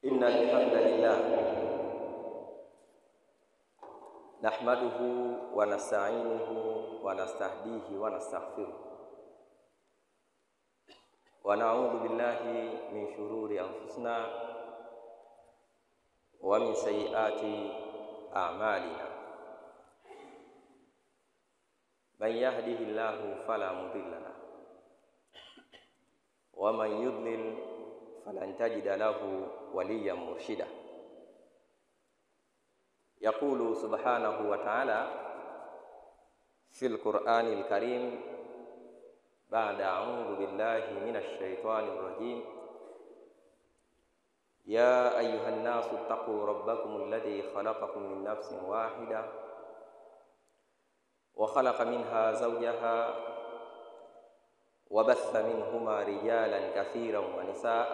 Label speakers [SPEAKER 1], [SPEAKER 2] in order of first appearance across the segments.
[SPEAKER 1] إن الحمد لله نحمده ونستعينه ونستهديه ونستغفره ونعوذ بالله من شرور أنفسنا ومن سيئات أعمالنا من يهده الله فلا مضل له ومن يضلل فلن تجد له وليا مرشدا. يقول سبحانه وتعالى في القرآن الكريم بعد أعوذ بالله من الشيطان الرجيم: يا أيها الناس اتقوا ربكم الذي خلقكم من نفس واحدة وخلق منها زوجها وبث منهما رجالا كثيرا ونساء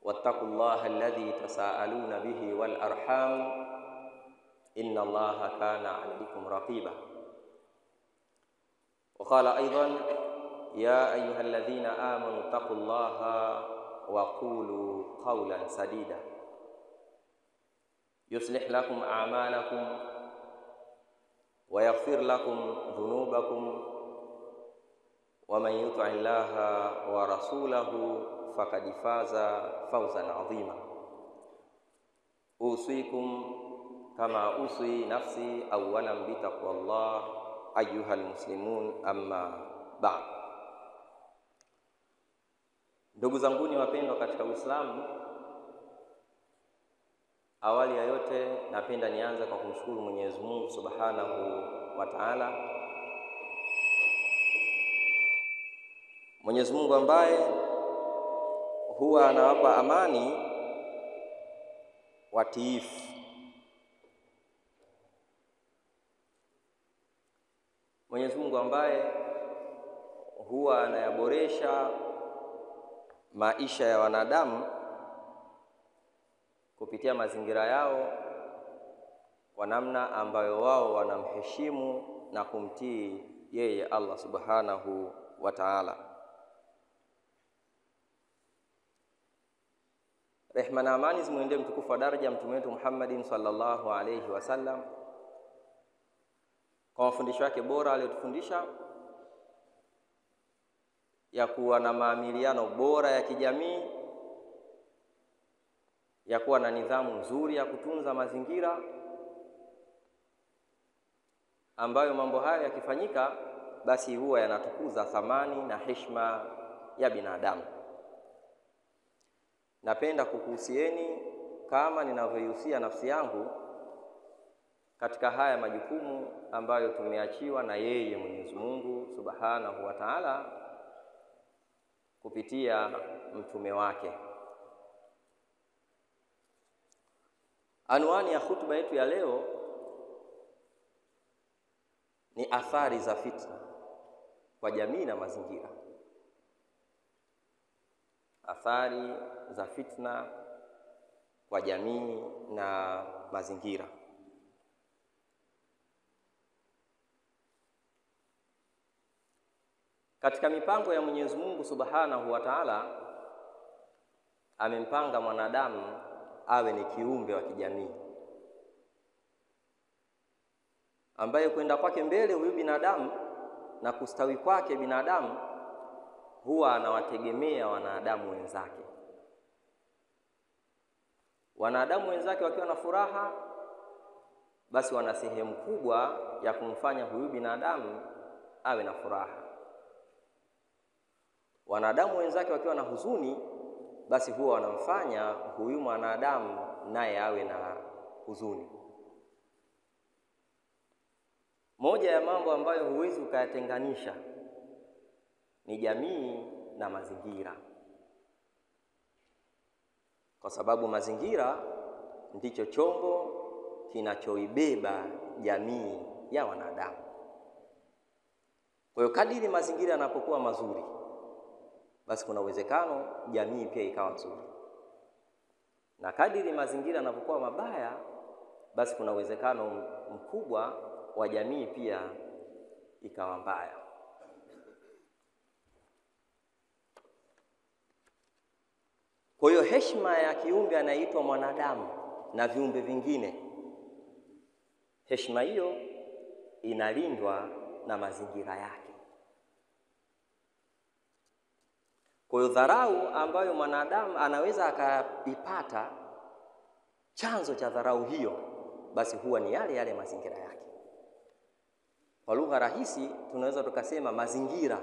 [SPEAKER 1] واتقوا الله الذي تساءلون به والأرحام إن الله كان عليكم رقيبا. وقال أيضا: يا أيها الذين آمنوا اتقوا الله وقولوا قولا سديدا يصلح لكم أعمالكم ويغفر لكم ذنوبكم ومن يطع الله ورسوله فقد فاز فوزا عظيما. أوصيكم كما أوصي نفسي أولا بتقوى الله أيها المسلمون أما بعد. Ndugu zanguni wapendwa katika Uislamu, awali ya yote napenda nianze kwa kumshukuru Mwenyezi Mungu Subhanahu wa Ta'ala. Mwenyezi Mungu ambaye huwa anawapa amani watiifu. Mwenyezi Mungu ambaye huwa anayaboresha maisha ya wanadamu kupitia mazingira yao kwa namna ambayo wao wanamheshimu na kumtii yeye Allah Subhanahu wa Ta'ala. Rehma na amani zimuendee mtukufu wa daraja mtume wetu Muhammadin sallallahu alayhi wasallam kwa mafundisho yake bora aliyotufundisha ya kuwa na maamiliano bora ya kijamii, ya kuwa na nidhamu nzuri ya kutunza mazingira, ambayo mambo haya yakifanyika basi huwa yanatukuza thamani na heshima ya binadamu. Napenda kukuhusieni kama ninavyoihusia nafsi yangu katika haya majukumu ambayo tumeachiwa na yeye Mwenyezi Mungu Subhanahu wa Ta'ala kupitia mtume wake. Anwani ya hutuba yetu ya leo ni athari za fitna kwa jamii na mazingira. Athari za fitna kwa jamii na mazingira. Katika mipango ya Mwenyezi Mungu Subhanahu wa Ta'ala, amempanga mwanadamu awe ni kiumbe wa kijamii, ambaye kwenda kwake mbele huyu binadamu na kustawi kwake binadamu huwa anawategemea wanadamu wenzake. Wanadamu wenzake wakiwa na furaha, basi wana sehemu kubwa ya kumfanya huyu binadamu awe na furaha. Wanadamu wenzake wakiwa na huzuni, basi huwa wanamfanya huyu mwanadamu naye awe na huzuni. Moja ya mambo ambayo huwezi ukayatenganisha ni jamii na mazingira, kwa sababu mazingira ndicho chombo kinachoibeba jamii ya wanadamu. Kwa hiyo kadiri mazingira yanapokuwa mazuri, basi kuna uwezekano jamii pia ikawa nzuri, na kadiri mazingira yanapokuwa mabaya, basi kuna uwezekano mkubwa wa jamii pia ikawa mbaya. Kwa hiyo heshima ya kiumbe anaitwa mwanadamu na viumbe vingine, heshima hiyo inalindwa na mazingira yake. Kwa hiyo dharau ambayo mwanadamu anaweza akaipata, chanzo cha dharau hiyo basi huwa ni yale yale mazingira yake. Kwa lugha rahisi tunaweza tukasema mazingira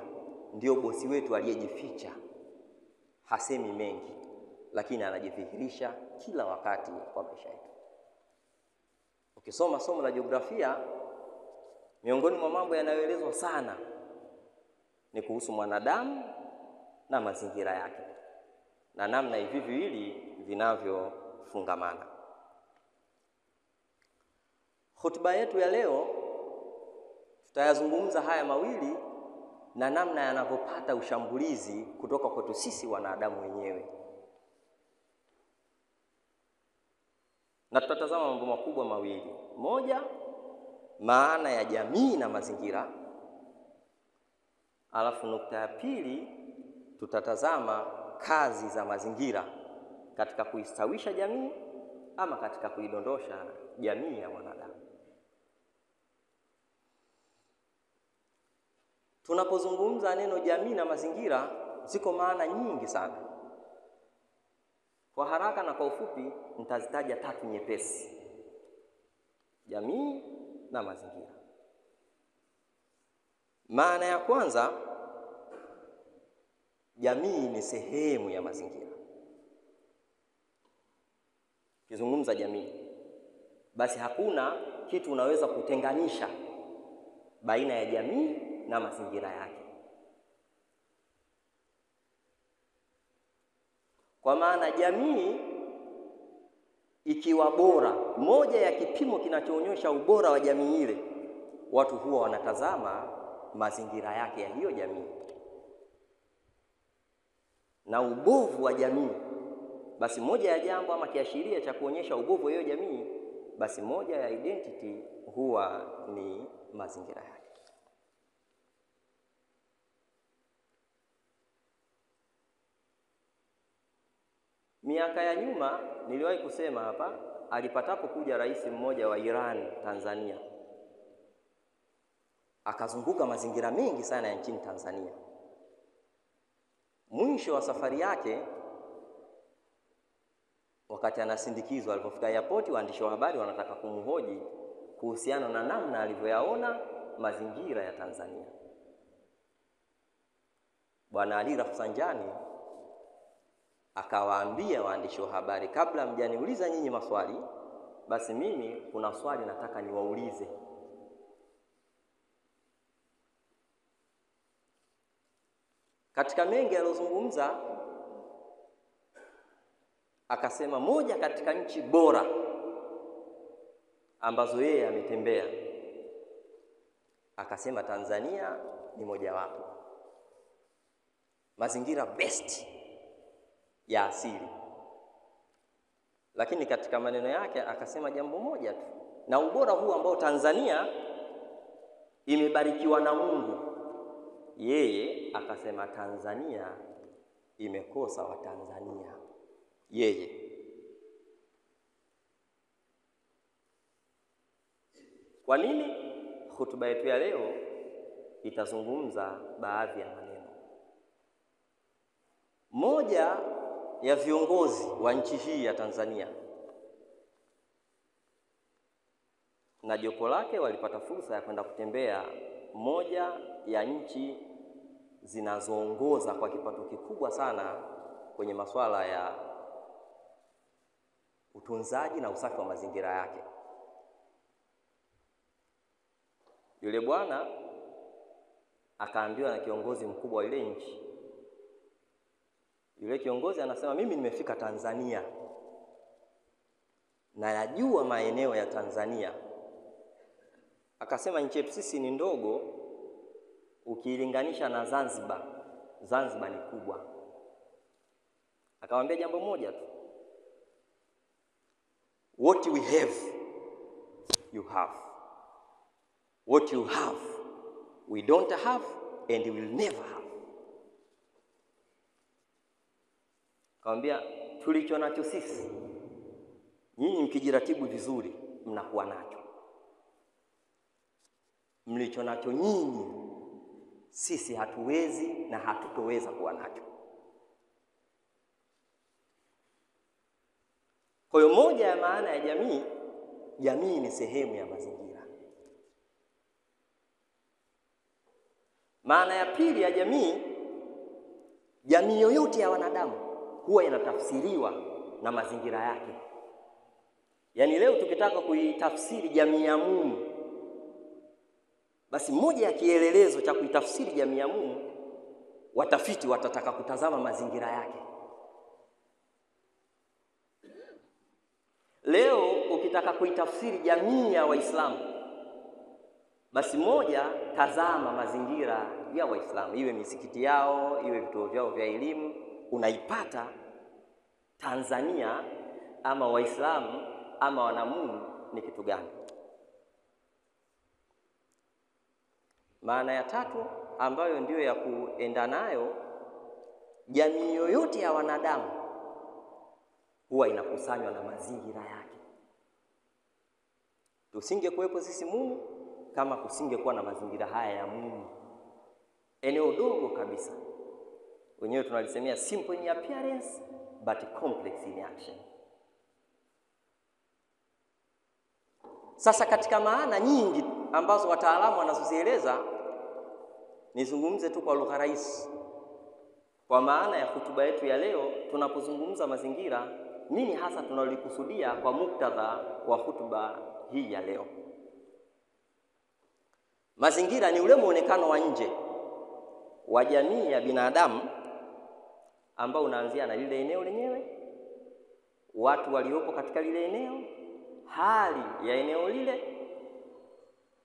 [SPEAKER 1] ndio bosi wetu aliyejificha, hasemi mengi lakini anajidhihirisha kila wakati kwa maisha yetu. Ukisoma somo la jiografia, miongoni mwa mambo yanayoelezwa sana ni kuhusu mwanadamu na mazingira yake na namna hivi viwili vinavyofungamana. Hotuba yetu ya leo tutayazungumza haya mawili na namna yanavyopata ushambulizi kutoka kwetu sisi wanadamu wenyewe. Na tutatazama mambo makubwa mawili. Moja, maana ya jamii na mazingira. Alafu nukta ya pili, tutatazama kazi za mazingira katika kuistawisha jamii ama katika kuidondosha jamii ya wanadamu. Tunapozungumza neno jamii na mazingira, ziko maana nyingi sana. Kwa haraka na kwa ufupi nitazitaja 3 nyepesi: jamii na mazingira. Maana ya kwanza, jamii ni sehemu ya mazingira. Ukizungumza jamii, basi hakuna kitu unaweza kutenganisha baina ya jamii na mazingira yake. Kwa maana jamii ikiwa bora, moja ya kipimo kinachoonyesha ubora wa jamii ile, watu huwa wanatazama mazingira yake ya hiyo jamii. Na ubovu wa jamii, basi moja ya jambo ama kiashiria cha kuonyesha ubovu wa hiyo jamii, basi moja ya identity huwa ni mazingira yake. Miaka ya nyuma niliwahi kusema hapa, alipatapo kuja rais mmoja wa Iran Tanzania, akazunguka mazingira mengi sana ya nchini Tanzania. Mwisho wa safari yake, wakati anasindikizwa, alipofika airport, waandishi wa habari wanataka kumhoji kuhusiana na namna alivyoyaona mazingira ya Tanzania. Bwana Ali Rafsanjani akawaambia waandishi wa habari, kabla mjaniuliza nyinyi maswali, basi mimi kuna swali nataka niwaulize. Katika mengi aliyozungumza, akasema moja katika nchi bora ambazo yeye ametembea, akasema Tanzania ni mojawapo. Mazingira best ya asili. Lakini katika maneno yake akasema jambo moja tu, na ubora huu ambao Tanzania imebarikiwa na Mungu, yeye akasema Tanzania imekosa Watanzania. Yeye. Kwa nini? Hotuba yetu ya leo itazungumza baadhi ya maneno. Moja ya viongozi wa nchi hii ya Tanzania na jopo lake walipata fursa ya kwenda kutembea moja ya nchi zinazoongoza kwa kipato kikubwa sana kwenye masuala ya utunzaji na usafi wa mazingira yake. Yule bwana akaambiwa na kiongozi mkubwa wa ile nchi. Yule kiongozi anasema, mimi nimefika Tanzania na najua maeneo ya Tanzania. Akasema nchi yetu sisi ni ndogo ukilinganisha na Zanzibar. Zanzibar ni kubwa. Akamwambia jambo moja tu, what we have you have, what you have we don't have and will never have. Akamwambia tulicho nacho sisi, nyinyi mkijiratibu vizuri mnakuwa nacho. Mlicho nacho nyinyi sisi hatuwezi na hatutoweza kuwa nacho. Kwa hiyo moja ya maana ya jamii, jamii ni sehemu ya mazingira. Maana ya pili ya jamii, jamii yoyote ya wanadamu huwa inatafsiriwa na mazingira yake. Yaani leo tukitaka kuitafsiri jamii ya Mungu, basi moja ya kielelezo cha kuitafsiri jamii ya Mungu, watafiti watataka kutazama mazingira yake. Leo ukitaka kuitafsiri jamii ya Waislamu, basi moja, tazama mazingira ya Waislamu, iwe misikiti yao, iwe vituo vyao vya elimu. Unaipata Tanzania ama Waislamu ama wanamungu ni kitu gani? Maana ya tatu ambayo ndiyo ya kuenda nayo, jamii yoyote ya wanadamu huwa inakusanywa na mazingira yake. Tusingekuwepo sisi Mungu kama kusingekuwa na mazingira haya ya Mungu. Eneo dogo kabisa, wenyewe tunalisemea simple in appearance but complex in action. Sasa katika maana nyingi ambazo wataalamu wanazozieleza, nizungumze tu kwa lugha rahisi. Kwa maana ya hotuba yetu ya leo, tunapozungumza mazingira, nini hasa tunalikusudia kwa muktadha wa hotuba hii ya leo? Mazingira ni ule muonekano wa nje wa jamii ya binadamu ambao unaanzia na lile eneo lenyewe, watu waliopo katika lile eneo, hali ya eneo lile,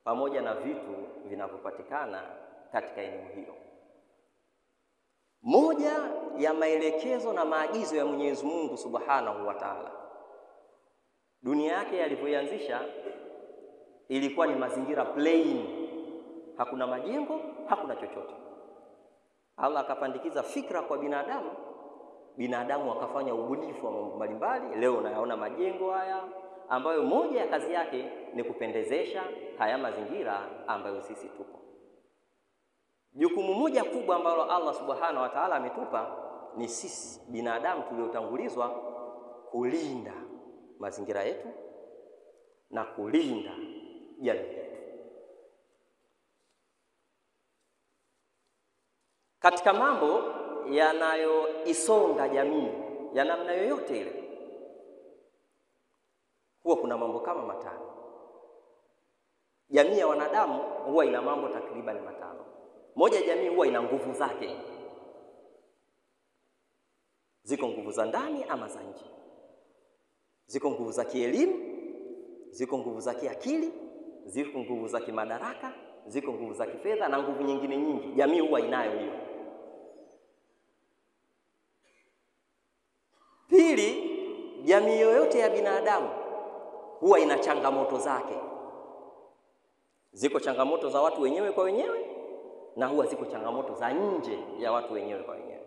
[SPEAKER 1] pamoja na vitu vinavyopatikana katika eneo hilo. Moja ya maelekezo na maagizo ya Mwenyezi Mungu Subhanahu wa Ta'ala, dunia yake alivyoanzisha ilikuwa ni mazingira plain, hakuna majengo, hakuna chochote. Allah akapandikiza fikra kwa binadamu, binadamu akafanya ubunifu wa mambo mbalimbali. Leo unayaona majengo haya ambayo moja ya kazi yake ni kupendezesha haya mazingira ambayo sisi tupo. Jukumu moja kubwa ambalo Allah Subhanahu wa Ta'ala ametupa ni sisi binadamu tuliotangulizwa kulinda mazingira yetu na kulinda jamii yetu. Katika mambo yanayoisonga jamii ya namna yoyote ile, huwa kuna mambo kama matano. Jamii ya wanadamu huwa ina mambo takriban matano. Moja, jamii huwa ina nguvu zake. Ziko nguvu za ndani ama za nje. Ziko nguvu za kielimu, ziko nguvu za kiakili, ziko nguvu za kimadaraka, ziko nguvu za kifedha na nguvu nyingine nyingi. Jamii huwa inayo hiyo. Pili, jamii yoyote ya binadamu huwa ina changamoto zake. Ziko changamoto za watu wenyewe kwa wenyewe na huwa ziko changamoto za nje ya watu wenyewe kwa wenyewe.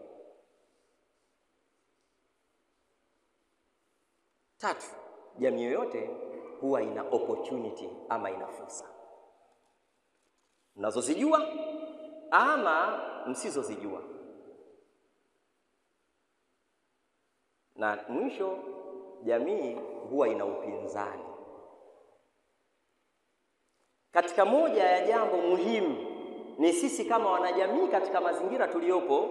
[SPEAKER 1] Tatu, jamii yoyote huwa ina opportunity ama ina fursa, mnazozijua ama msizozijua. Na mwisho, jamii huwa ina upinzani. Katika moja ya jambo muhimu ni sisi kama wanajamii katika mazingira tuliopo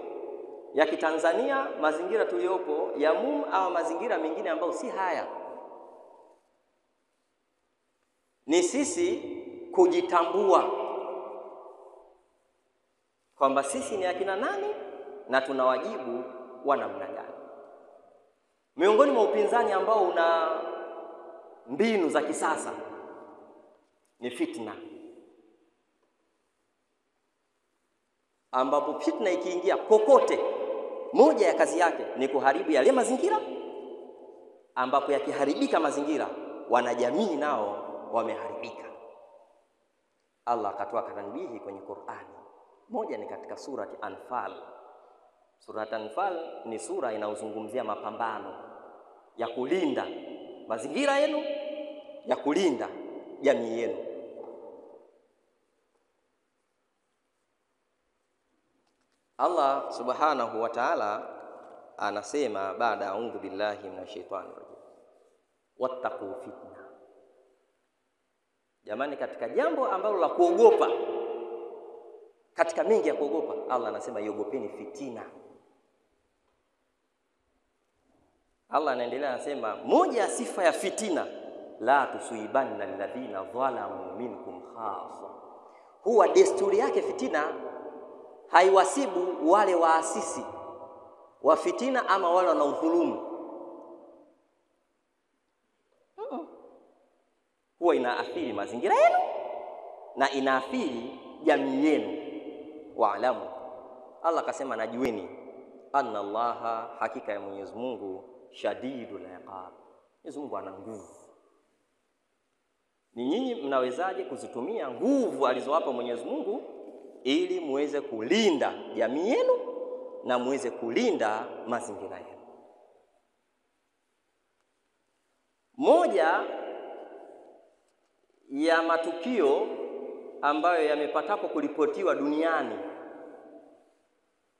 [SPEAKER 1] ya Kitanzania, mazingira tuliopo ya Mungu au mazingira mengine ambayo si haya, ni sisi kujitambua kwamba sisi ni akina nani na tuna wajibu wa namna gani. Miongoni mwa upinzani ambao una mbinu za kisasa ni fitna, ambapo fitna ikiingia kokote, moja ya kazi yake ni kuharibu yale mazingira, ambapo yakiharibika mazingira, wanajamii nao wameharibika. Allah akatoa tanbihi kwenye Qur'ani. Moja ni katika surati Anfal. Surati Anfal ni sura inayozungumzia mapambano ya kulinda mazingira yenu, ya kulinda jamii yenu. Allah subhanahu wa ta'ala anasema baada a'udhu billahi minash shaitani rajim, wattaqu fitna. Jamani, katika jambo ambalo la kuogopa, katika mengi ya kuogopa, Allah anasema iogopeni fitina. Allah anaendelea anasema moja ya sifa ya fitina, la tusibanna alladhina dhalamu minkum khassa. Huwa desturi yake fitina haiwasibu wale waasisi wa fitina ama wale wanaodhulumu. Huwa inaathiri mazingira yenu na inaathiri jamii yenu. Waalamu, Allah akasema najueni, anna Allaha, hakika ya Mwenyezi Mungu, shadidul iqab. Mwenyezi Mungu ana nguvu. Ni nyinyi mnawezaje kuzitumia nguvu alizowapa Mwenyezi Mungu ili muweze kulinda jamii yenu na muweze kulinda mazingira yenu? Moja ya matukio ambayo yamepatapo kuripotiwa duniani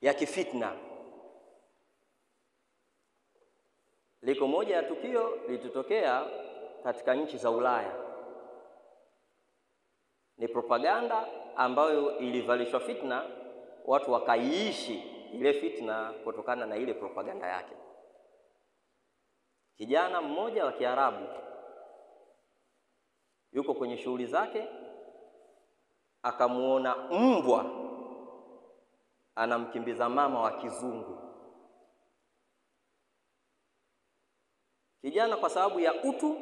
[SPEAKER 1] ya kifitna, liko moja ya tukio litotokea katika nchi za Ulaya. Ni propaganda ambayo ilivalishwa fitna, watu wakaiishi ile fitna kutokana na ile propaganda yake. Kijana mmoja wa Kiarabu yuko kwenye shughuli zake, akamuona mbwa anamkimbiza mama wa kizungu. Kijana kwa sababu ya utu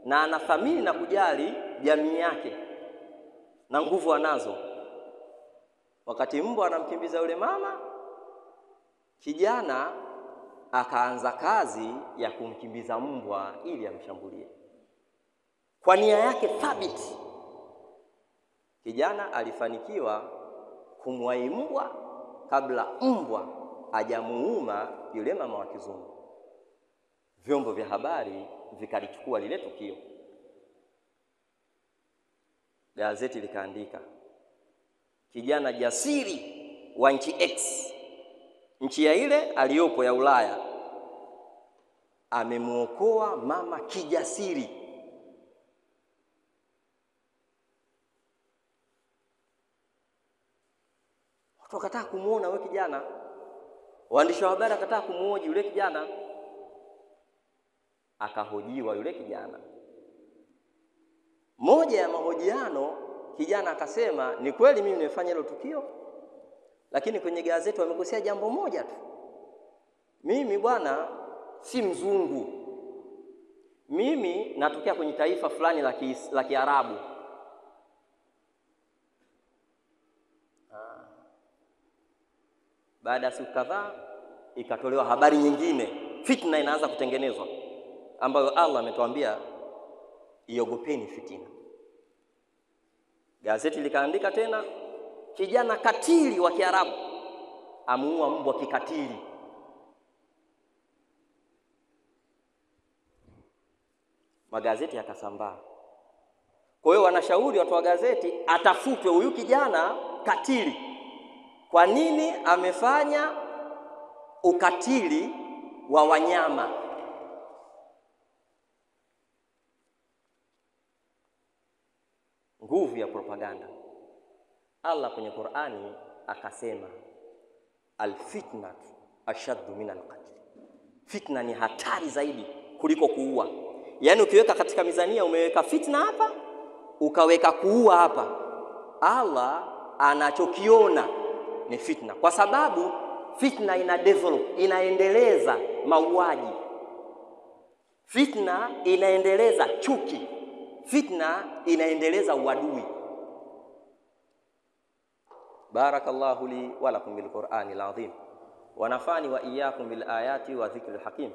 [SPEAKER 1] na anathamini na kujali jamii yake na nguvu anazo, wakati mbwa anamkimbiza yule mama, kijana akaanza kazi ya kumkimbiza mbwa ili amshambulie kwa nia yake thabiti. Kijana alifanikiwa kumwahi mbwa kabla mbwa hajamuuma yule mama wa kizungu. Vyombo vya habari vikalichukua lile tukio. Gazeti likaandika, kijana jasiri wa nchi X, nchi ya ile aliyopo ya Ulaya, amemuokoa mama kijasiri. Watu wakataka kumuona yule kijana, waandishi wa habari wakataka kumuoji yule kijana. Akahojiwa yule kijana. Moja ya mahojiano, kijana akasema, ni kweli mimi nimefanya hilo tukio, lakini kwenye gazeti wamekosea jambo moja tu. Mimi bwana si mzungu, mimi natokea kwenye taifa fulani la Kiarabu. Baada ya siku kadhaa ikatolewa habari nyingine, fitna inaanza kutengenezwa, ambayo Allah ametuambia iogopeni fitina. Gazeti likaandika tena, kijana katili wa Kiarabu amuua mbwa kikatili. Magazeti yakasambaa. Kwa hiyo wanashauri watu wa gazeti atafutwe huyu kijana katili. Kwa nini amefanya ukatili wa wanyama? Nguvu ya propaganda. Allah kwenye Qur'ani akasema, alfitna ashaddu min alqatl. Fitna ni hatari zaidi kuliko kuua. Yaani ukiweka katika mizania, umeweka fitna hapa, ukaweka kuua hapa, Allah anachokiona ni fitna, kwa sababu fitna ina develop, inaendeleza mauaji. Fitna inaendeleza chuki. Fitna inaendeleza uadui. Barakallahu li wa lakum bil Qur'anil azim wa nafani wa iyyakum bil ayati wa dhikril hakim.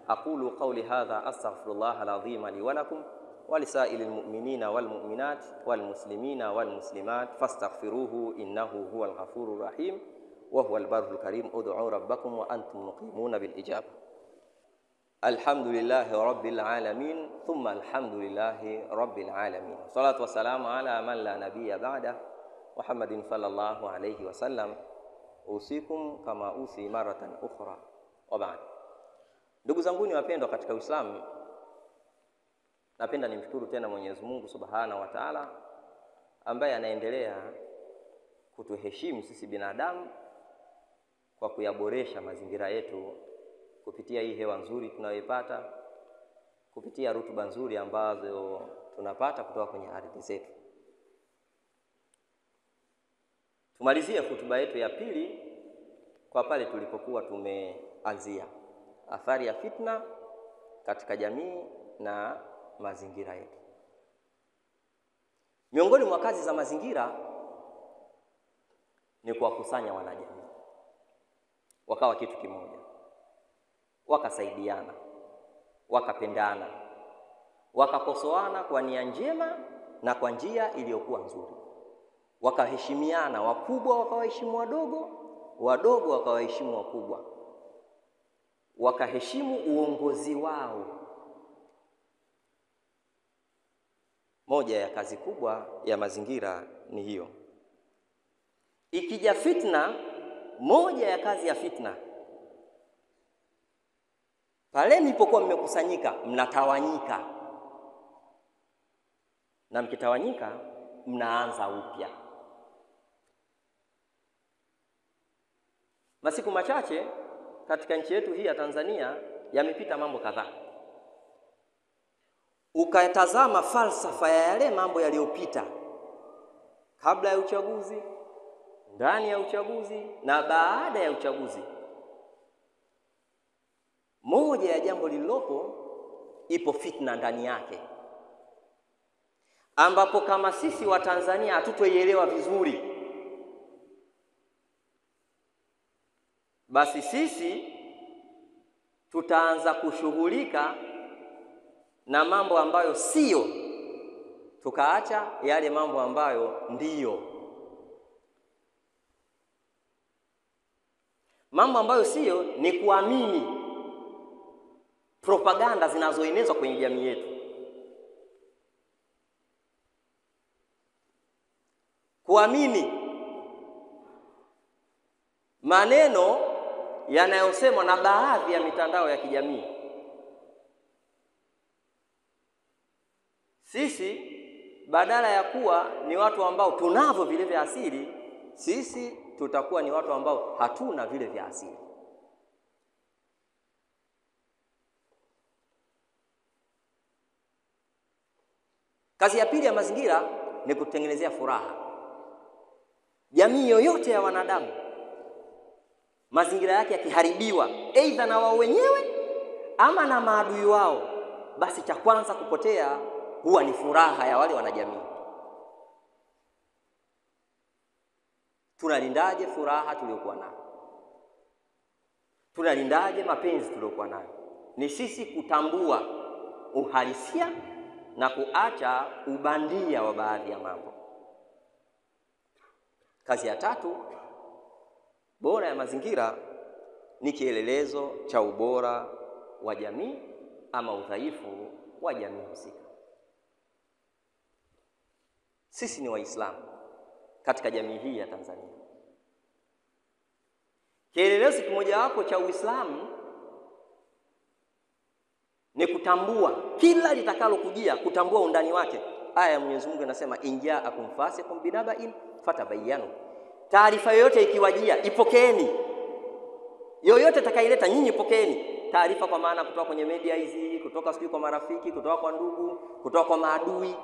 [SPEAKER 1] Aqulu qawli hadha astaghfirullah al-azim li wa lakum wa lisa'ilil mu'minina wal mu'minat wal muslimina wal muslimat fastaghfiruhu innahu huwal ghafurur rahim wa huwal barrul karim. Ud'u rabbakum wa antum muqimuna bil ijaba. Alhamdulillahi rabbil alamin, thumma alhamdulillahi rabbil alamin. Salatu wassalamu ala man la nabiyya ba'da, Muhammadin sallallahu alayhi wasallam. Usikum kama usi maratan ukhra wa ba'd. Ndugu zangu ni wapendwa katika Uislamu, napenda nimshukuru tena Mwenyezi Mungu Subhanahu wa Ta'ala ambaye anaendelea kutuheshimu sisi binadamu kwa kuyaboresha mazingira yetu kupitia hii hewa nzuri tunayoipata, kupitia rutuba nzuri ambazo tunapata kutoka kwenye ardhi zetu. Tumalizie hotuba yetu ya pili kwa pale tulipokuwa tumeanzia, athari ya fitna katika jamii na mazingira yetu. Miongoni mwa kazi za mazingira ni kuwakusanya wanajamii wakawa kitu kimoja, wakasaidiana, wakapendana, wakakosoana kwa nia njema na kwa njia iliyokuwa nzuri, wakaheshimiana, wakubwa wakawaheshimu wadogo, wadogo wakawaheshimu wakubwa, wakaheshimu uongozi wao. Moja ya kazi kubwa ya mazingira ni hiyo. Ikija fitna, moja ya kazi ya fitna, pale mlipokuwa mmekusanyika, mnatawanyika, na mkitawanyika mnaanza upya. Masiku machache katika nchi yetu hii ya Tanzania yamepita mambo kadhaa. Ukatazama falsafa ya yale mambo yaliyopita kabla ya uchaguzi, ndani ya uchaguzi na baada ya uchaguzi. Moja ya jambo lililopo, ipo fitna ndani yake, ambapo kama sisi wa Tanzania hatutoielewa vizuri, basi sisi tutaanza kushughulika na mambo ambayo sio, tukaacha yale mambo ambayo ndiyo. Mambo ambayo sio ni kuamini propaganda zinazoenezwa kwenye jamii yetu, kuamini maneno yanayosemwa na baadhi ya mitandao ya kijamii. Sisi badala ya kuwa ni watu ambao tunavyo vile vya asili, sisi tutakuwa ni watu ambao hatuna vile vya asili. Kazi ya pili ya mazingira ni kutengenezea furaha jamii yoyote ya wanadamu. Mazingira yake yakiharibiwa, aidha na wao wenyewe ama na maadui wao, basi cha kwanza kupotea huwa ni furaha ya wale wanajamii. Tunalindaje furaha tuliyokuwa nayo? Tunalindaje mapenzi tuliyokuwa nayo? Ni sisi kutambua uhalisia na kuacha ubandia wa baadhi ya mambo. Kazi ya tatu bora ya mazingira ni kielelezo cha ubora wa jamii ama udhaifu wa jamii husika. Sisi ni Waislamu katika jamii hii ya Tanzania. Kielelezo kimoja wapo cha Uislamu ni kutambua kila litakalokujia, kutambua undani wake. Aya ya Mwenyezi Mungu inasema injaakum fasiqun binaba'in fatabayyanu. Taarifa yoyote ikiwajia, ipokeeni. Yoyote atakayeleta, nyinyi pokeeni taarifa, kwa maana kutoka kwenye media hizi, kutoka sijui kwa marafiki, kutoka kwa ndugu, kutoka kwa maadui.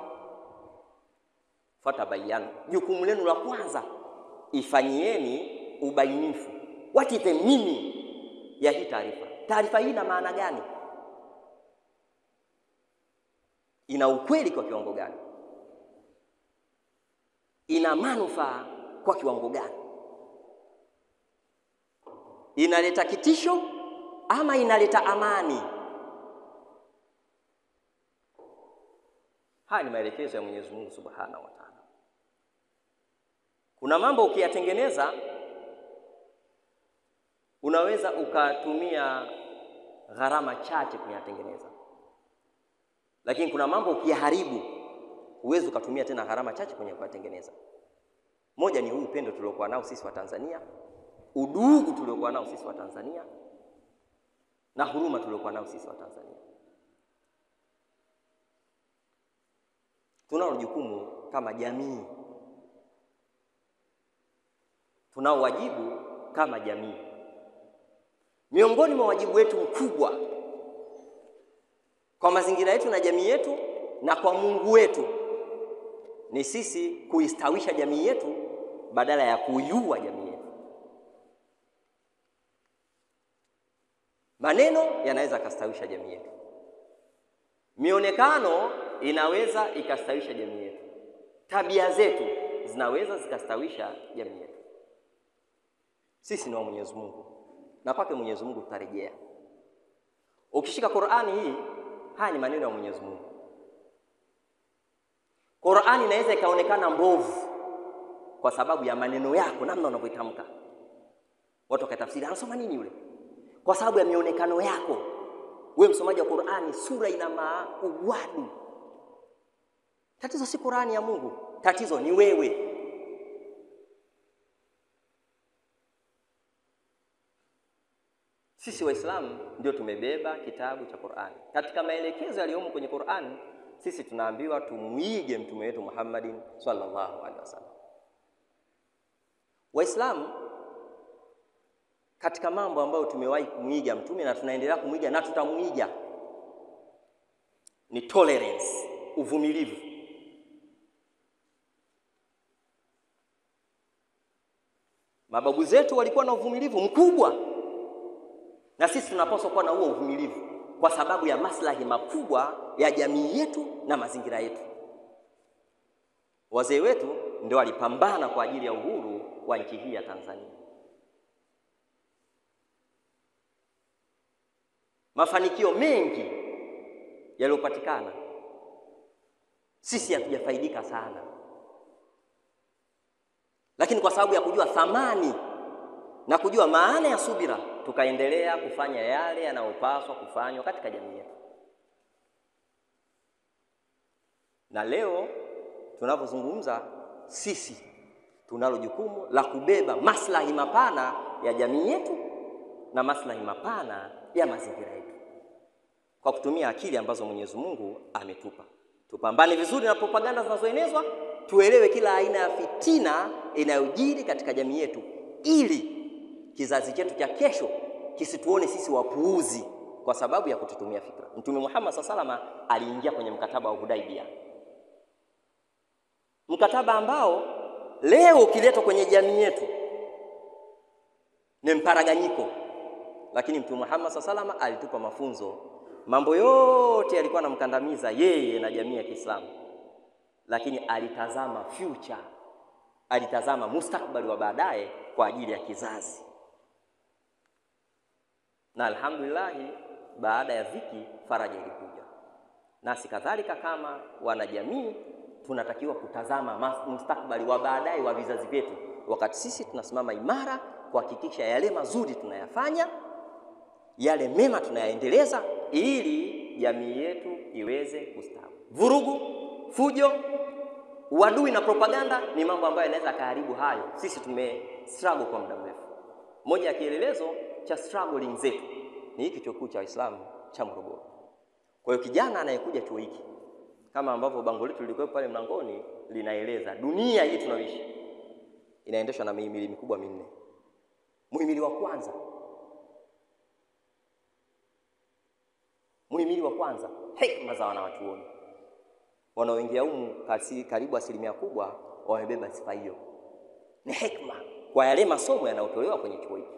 [SPEAKER 1] Fatabayyanu, jukumu lenu la kwanza, ifanyieni ubainifu. What is the meaning ya hii taarifa? Taarifa hii ina maana gani? Ina ukweli kwa kiwango gani? Ina manufaa kwa kiwango gani? Inaleta kitisho ama inaleta amani? Haya ni maelekezo ya Mwenyezi Mungu Subhanahu wa Ta'ala. Kuna mambo ukiyatengeneza unaweza ukatumia gharama chache kuyatengeneza. Lakini kuna mambo ukiharibu huwezi ukatumia tena gharama chache kwenye kuyatengeneza. Moja ni huu upendo tuliokuwa nao sisi wa Tanzania, udugu tuliokuwa nao sisi wa Tanzania, na huruma tuliokuwa nao sisi wa Tanzania. Tunao jukumu kama jamii. Tunao wajibu kama jamii. Miongoni mwa wajibu wetu mkubwa kwa mazingira yetu na jamii yetu na kwa Mungu wetu ni sisi kuistawisha jamii yetu badala ya kuiua jamii yetu. Maneno yanaweza kastawisha jamii yetu. Mionekano inaweza ikastawisha jamii yetu. Tabia zetu zinaweza zikastawisha jamii yetu. Sisi ni wa Mwenyezi Mungu na kwake Mwenyezi Mungu tutarejea. Ukishika Qur'ani hii, haya ni maneno ya Mwenyezi Mungu. Qur'ani inaweza ikaonekana mbovu kwa sababu ya maneno yako, namna unavyotamka. Watu wakatafsiri anasoma nini yule? Kwa sababu ya mionekano yako. Wewe msomaji wa Qur'ani, sura ina mauwadu. Tatizo si Qur'ani ya Mungu, tatizo ni wewe. Sisi Waislamu ndio tumebeba kitabu cha Qur'ani. Katika maelekezo yaliyomo kwenye Qur'ani, sisi tunaambiwa tumuige mtume wetu Muhammadin sallallahu alaihi wasallam. Waislamu katika mambo ambayo tumewahi kumuiga mtume na tunaendelea kumuiga na tutamuiga ni tolerance, uvumilivu. Mababu zetu walikuwa na uvumilivu mkubwa, na sisi tunapaswa kuwa na huo uvumilivu kwa sababu ya maslahi makubwa ya jamii yetu na mazingira yetu. Wazee wetu ndio walipambana kwa ajili ya uhuru wa nchi hii ya Tanzania. Mafanikio mengi yaliyopatikana sisi hatujafaidika sana, lakini kwa sababu ya kujua thamani na kujua maana ya subira, tukaendelea kufanya yale yanayopaswa kufanywa katika jamii yetu. Na leo tunapozungumza, sisi tunalo jukumu la kubeba maslahi mapana ya jamii yetu na maslahi mapana ya mazingira yetu kwa kutumia akili ambazo Mwenyezi Mungu ametupa. Tupambane vizuri na propaganda zinazoenezwa, tuelewe kila aina ya fitina inayojiri katika jamii yetu ili kizazi chetu cha kesho kisituone sisi wapuuzi kwa sababu ya kututumia fikra. Mtume Muhammad sallallahu aliingia kwenye mkataba wa Hudaibiyah. Mkataba ambao leo ukiletwa kwenye jamii yetu ni mparaganyiko. Lakini Mtume Muhammad sallallahu alitupa mafunzo. Mambo yote yalikuwa yanamkandamiza yeye na jamii ya Kiislamu, lakini alitazama future, alitazama mustakbali wa baadaye kwa ajili ya kizazi. Na alhamdulillah, baada ya dhiki faraja ilikuja. Nasi kadhalika kama wanajamii tunatakiwa kutazama mustakbali wa baadaye wa vizazi vyetu, wakati sisi tunasimama imara kuhakikisha yale mazuri tunayafanya, yale mema tunayaendeleza ili jamii yetu iweze kustawi. Vurugu, fujo, uadui na propaganda ni mambo ambayo yanaweza kuharibu hayo. Sisi struggle kwa muda mrefu. Moja ya kielelezo cha struggling zetu ni hiki chuo kikuu cha Waislamu cha Morogoro. Kwa hiyo kijana anayekuja chuo hiki, kama ambavyo bango letu lilikuwa pale mlangoni linaeleza, dunia hii tunayoishi inaendeshwa na mihimili mikubwa minne. Muhimili wa kwanza, hekima za wanawachuoni. Wanaoingia humu karibu asilimia kubwa wamebeba sifa hiyo. Ni hekima kwa yale masomo yanayotolewa kwenye chuo hiki.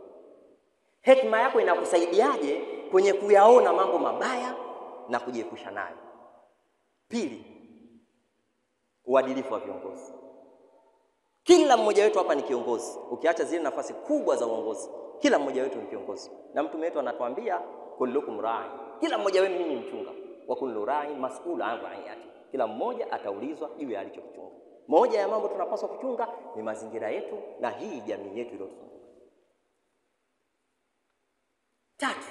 [SPEAKER 1] Hekima yako inakusaidiaje kwenye kuyaona mambo mabaya na kujiepusha nayo? Pili, uadilifu wa viongozi. Kila mmoja wetu hapa ni kiongozi. Ukiacha zile nafasi kubwa za uongozi, kila mmoja wetu ni kiongozi. Na mtume wetu anatuambia kullukum ra'i, kila mmoja wenu ni mchunga, wa kullu ra'in mas'ul an ra'iyati, kila mmoja ataulizwa juu ya alichokichunga. Moja ya mambo tunapaswa kuchunga ni mazingira yetu na hii jamii yetu iliyotuzunguka. Tatu,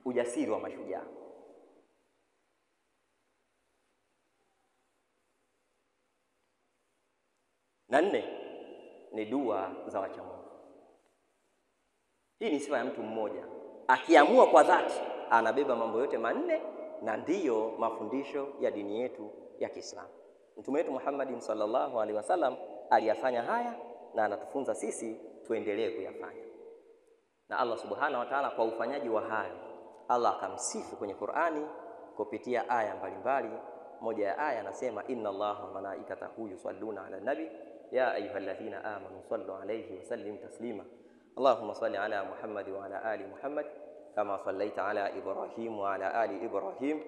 [SPEAKER 1] ujasiri wa mashujaa. Na 4 ni dua za wacha Mungu. Hii ni sifa ya mtu mmoja, akiamua kwa dhati anabeba mambo yote manne, na ndiyo mafundisho ya dini yetu ya Kiislamu. Mtume wetu Muhammad sallallahu alaihi wasallam aliyafanya haya na anatufunza sisi tuendelee kuyafanya. Na Allah subhanahu wa ta'ala kwa ufanyaji wa haya, Allah akamsifu kwenye Qur'ani kupitia aya mbalimbali. Moja ya aya anasema inna Allaha wa malaikatahu yusalluna ala nabi ya ayyuhalladhina amanu sallu alayhi wa sallimu taslima. Allahumma salli ala Muhammad wa ala ali Muhammad kama sallaita ala Ibrahim wa ala ali Ibrahim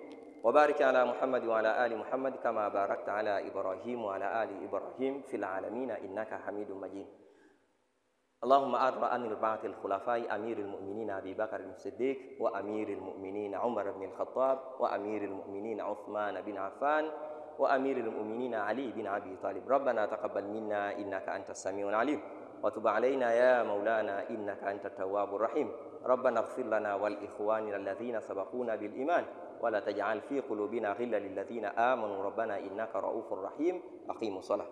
[SPEAKER 1] wa barik ala Muhammad wa ala ali Muhammad kama barakta ala Ibrahim wa ala ali Ibrahim fil alamin innaka Hamidum Majid. Allahumma arda anil ba'atil khulafai amiril mu'minin Abi Bakar as-Siddiq wa amiril mu'minin Umar ibn al-Khattab wa amiril mu'minin Uthman bin Affan wa amiril mu'minin Ali bin Abi Talib. Rabbana taqabbal minna innaka antas samiul alim wa tub alaina ya maulana innaka antat tawwabur rahim. Rabbana ighfir lana wal ikhwanina alladhina sabaquna bil iman wa la taj'al fi qulubina ghillan lil ladzina amanu rabbana innaka raufur rahim. Aqimus salah.